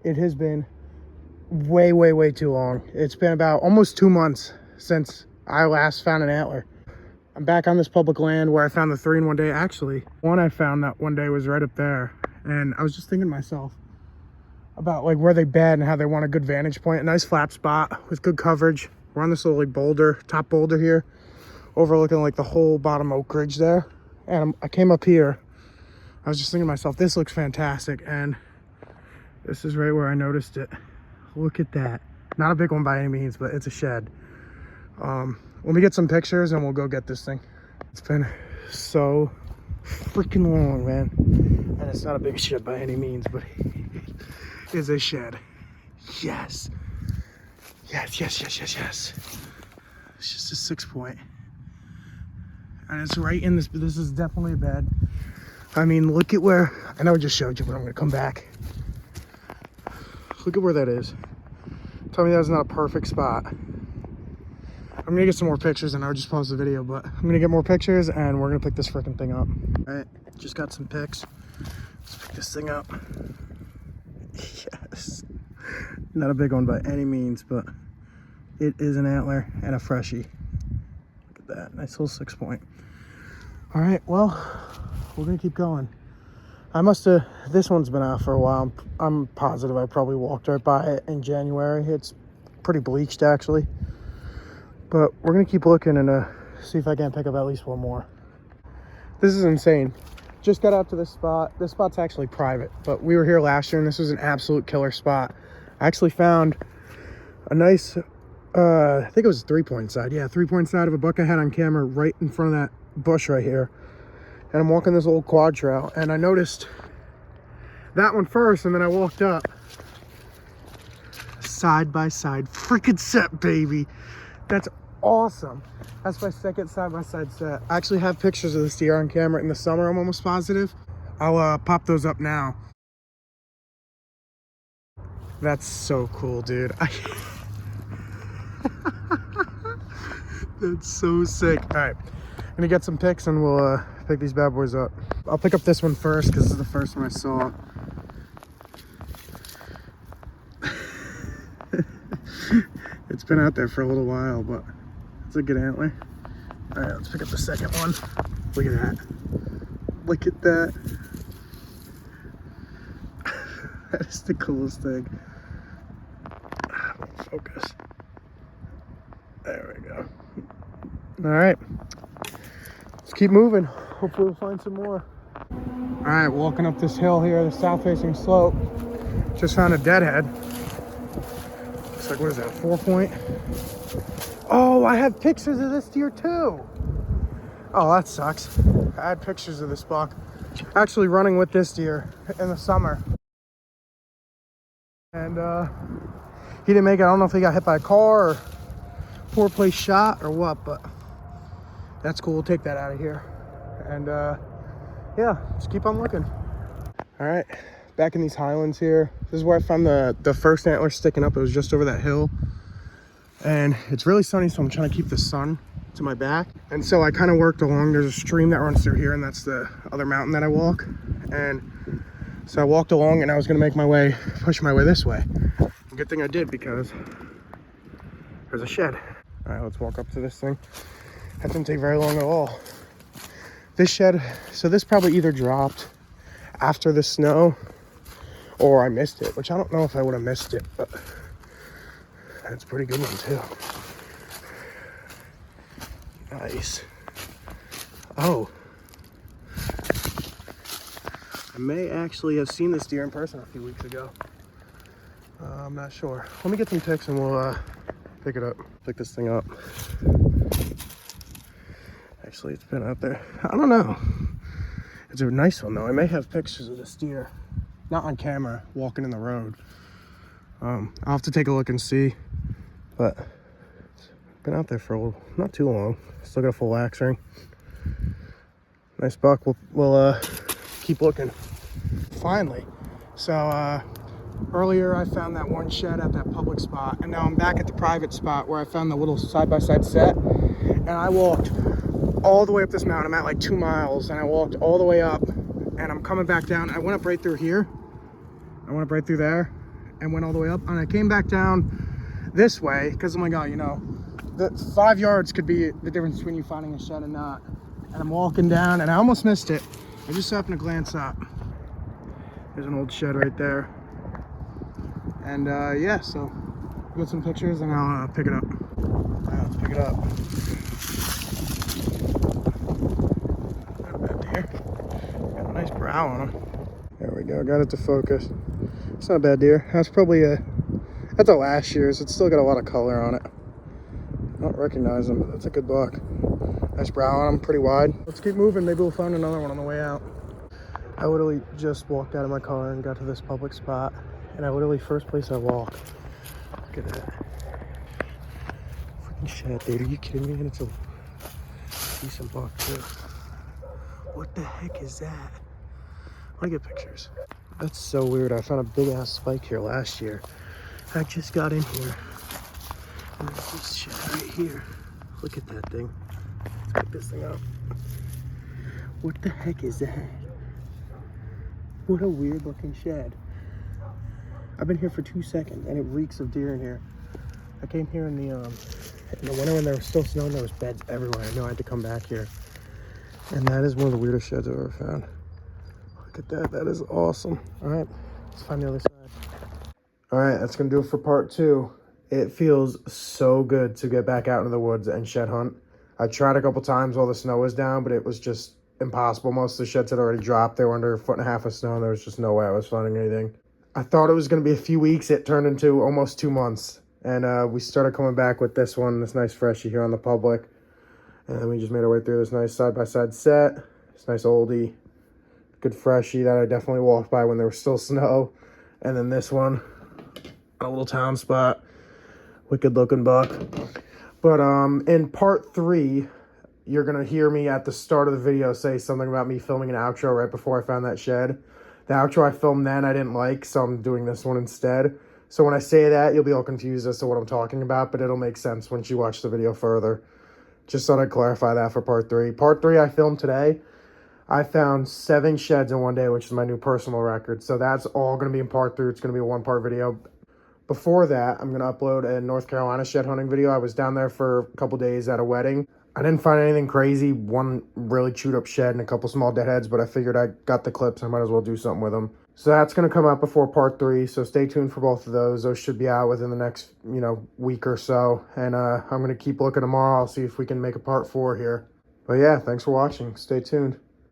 It has been way too long. It's been about almost 2 months since I last found an antler. I'm back on this public land where I found the 3 in one day. Actually, one I found that one day was right up there, and I was just thinking to myself about like where they bed and how they want a good vantage point. A nice flat spot with good coverage. We're on this little like boulder, top boulder here, overlooking like the whole bottom Oak Ridge there. And I came up here. I was just thinking to myself, this looks fantastic, and this is right where I noticed it. Look at that. Not a big one by any means, but it's a shed. Let me get some pictures and we'll go get this thing. It's been so freaking long, man. And it's not a big shed by any means, but it is a shed. Yes. Yes. It's just a 6-point. And it's right in this is definitely a bed. I mean, look at where, I know I just showed you, but I'm gonna come back. Look at where that is. Tell me that's not a perfect spot. I'm gonna get some more pictures and I'll just pause the video, but I'm gonna get more pictures and we're gonna pick this freaking thing up. All right, just got some pics. Let's pick this thing up. Yes. Not a big one by any means, but it is an antler and a freshie. Look at that, nice little 6-point. All right, well, we're gonna keep going. This one's been out for a while. I'm positive I probably walked right by it in January. It's pretty bleached actually. But we're gonna keep looking and see if I can pick up at least one more. This is insane. Just got out to this spot. This spot's actually private, but we were here last year and this was an absolute killer spot. I actually found a nice, I think it was a 3-point side. Yeah, 3-point side of a buck I had on camera right in front of that bush right here. And I'm walking this old quad trail and I noticed that one first and then I walked up. Side by side freaking set, baby. That's awesome. That's my second side-by-side set. I actually have pictures of this deer on camera in the summer, I'm almost positive. I'll pop those up now. That's so cool, dude. That's so sick. All right, I'm gonna get some pics and we'll pick these bad boys up. I'll pick up this one first because this is the first one I saw. It's been out there for a little while, but it's a good antler. All right, let's pick up the second one. Look at that. Look at that. That is the coolest thing. Focus. There we go. All right, let's keep moving. Hopefully we'll find some more. All right, walking up this hill here, the south-facing slope. Just found a deadhead. Looks like, what is that, a 4-point? Oh, I have pictures of this deer too. Oh, that sucks. I had pictures of this buck actually running with this deer in the summer. And he didn't make it. I don't know if he got hit by a car or poor place shot or what, but that's cool. We'll take that out of here. And yeah, just keep on looking. All right, back in these highlands here. This is where I found the first antler sticking up. It was just over that hill. And it's really sunny, so I'm trying to keep the sun to my back. And so I kind of worked along. There's a stream that runs through here, and that's the other mountain that I walk. And so I walked along, and I was gonna make my way, push my way this way. And good thing I did, because there's a shed. All right, let's walk up to this thing. That didn't take very long at all. This shed, so this probably either dropped after the snow or I missed it, which I don't know if I would have missed it, but that's a pretty good one too. Nice. Oh, I may actually have seen this deer in person a few weeks ago. I'm not sure. Let me get some pics and we'll pick it up. Pick this thing up. Actually, it's been out there. I don't know. It's a nice one though. I may have pictures of this deer. Not on camera, walking in the road. I'll have to take a look and see. But it's been out there for not too long. Still got a full wax ring. Nice buck. We'll keep looking. Finally. So earlier I found that one shed at that public spot, and now I'm back at the private spot where I found the little side-by-side set. And I walked all the way up this mountain. I'm at like 2 miles, and I walked all the way up, and I'm coming back down. I went up right through here. I went up right through there, and went all the way up. And I came back down this way because I'm like, oh, you know, the 5 yards could be the difference between you finding a shed and not. And I'm walking down and I almost missed it. I just happened to glance up. There's an old shed right there. And yeah, so I'll get some pictures and I'll pick it up. All right, let's pick it up. Not a bad deer. Got a nice brow on him. There we go, got it to focus. It's not a bad deer. That's probably that's a last year's. It's still got a lot of color on it. I don't recognize him, but that's a good buck. Nice brow on him, pretty wide. Let's keep moving, maybe we'll find another one on the way out. I literally just walked out of my car and got to this public spot. And I literally, first place I walk. Look at that. Freaking shed, dude. Are you kidding me? And it's a decent buck, too. What the heck is that? I want to get pictures. That's so weird. I found a big ass spike here last year. I just got in here. And there's this shed right here. Look at that thing. Let's pick this thing up. What the heck is that? What a weird looking shed. I've been here for 2 seconds and it reeks of deer in here. I came here in the winter when there was still snow and there was beds everywhere. I know I had to come back here. And that is one of the weirdest sheds I've ever found. Look at that, that is awesome. All right, let's find the other side. All right, that's gonna do it for part 2. It feels so good to get back out into the woods and shed hunt. I tried a couple times while the snow was down, but it was just impossible. Most of the sheds had already dropped. They were under 1.5 feet of snow and there was just no way I was finding anything. I thought it was going to be a few weeks. It turned into almost 2 months. And we started coming back with this one, this nice freshie here on the public. And then we just made our way through this nice side-by-side set. This nice oldie, good freshie that I definitely walked by when there was still snow. And then this one, a little town spot, wicked looking buck. But in part 3, you're going to hear me at the start of the video say something about me filming an outro right before I found that shed. The outro I filmed then I didn't like, so I'm doing this one instead. So when I say that, you'll be all confused as to what I'm talking about, but it'll make sense once you watch the video further. Just thought I'd clarify that for part 3. Part 3 I filmed today. I found 7 sheds in one day, which is my new personal record. So that's all going to be in part 3. It's going to be a 1-part video. Before that, I'm going to upload a North Carolina shed hunting video. I was down there for a couple days at a wedding. I didn't find anything crazy. One really chewed up shed and a couple small deadheads, but I figured I got the clips. I might as well do something with them. So that's going to come out before part 3. So stay tuned for both of those. Those should be out within the next, week or so. And I'm going to keep looking tomorrow. I'll see if we can make a part 4 here. But yeah, thanks for watching. Stay tuned.